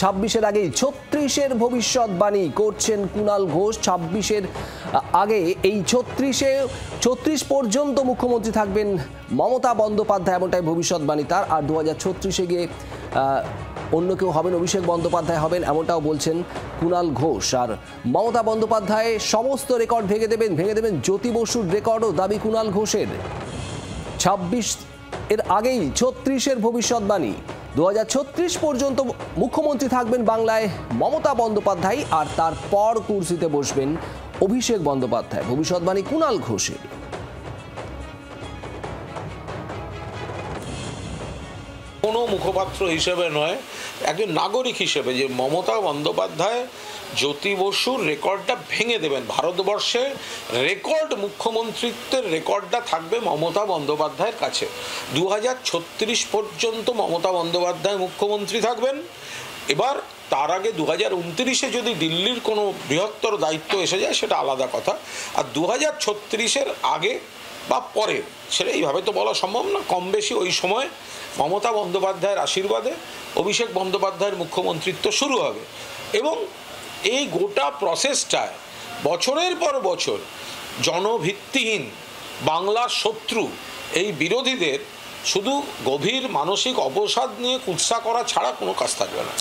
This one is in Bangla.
26-এর আগেই 36-এর ভবিষ্যৎবাণী করছেন কুণাল ঘোষ। 26-এর আগে এই 36 পর্যন্ত মুখ্যমন্ত্রী থাকবেন মমতা বন্দ্যোপাধ্যায়, এমনটাই ভবিষ্যৎবাণী তার। আর 2036-এ গিয়ে অন্য কেউ হবেন, অভিষেক বন্দ্যোপাধ্যায় হবেন, এমনটাও বলছেন কুণাল ঘোষ। আর মমতা বন্দ্যোপাধ্যায় সমস্ত রেকর্ড ভেঙে দেবেন জ্যোতি বসুর রেকর্ডও দাবি কুণাল ঘোষের। 26-এর আগেই 36-এর ভবিষ্যৎবাণী। 2036 পর্যন্ত মুখ্যমন্ত্রী থাকবেন বাংলায় মমতা বন্দ্যোপাধ্যায়, আর তারপর কুর্সিতে বসবেন অভিষেক বন্দ্যোপাধ্যায়। ভবিষ্যৎবাণী কুণাল ঘোষের। কোনো মুখপাত্র হিসেবে নয়, একজন নাগরিক হিসেবে, যে মমতা বন্দ্যোপাধ্যায় জ্যোতি বসুর রেকর্ডটা ভেঙে দেবেন। ভারতবর্ষে রেকর্ড মুখ্যমন্ত্রিত্বের রেকর্ডটা থাকবে মমতা বন্দ্যোপাধ্যায়ের কাছে। 2036 পর্যন্ত মমতা বন্দ্যোপাধ্যায় মুখ্যমন্ত্রী থাকবেন। এবার তার আগে 2029-এ যদি দিল্লির কোনো বৃহত্তর দায়িত্ব এসে যায় সেটা আলাদা কথা। আর 2036-এর আগে বা পরে সেটা এইভাবে তো বলা সম্ভব না। কম বেশি ওই সময় মমতা বন্দ্যোপাধ্যায়ের আশীর্বাদে অভিষেক বন্দ্যোপাধ্যায়ের মুখ্যমন্ত্রিত্ব শুরু হবে। এবং এই গোটা প্রসেসটায় বছরের পর বছর জনভিত্তিহীন বাংলার শত্রু এই বিরোধীদের শুধু গভীর মানসিক অবসাদ নিয়ে কুৎসা করা ছাড়া কোনো কাজ থাকবে না।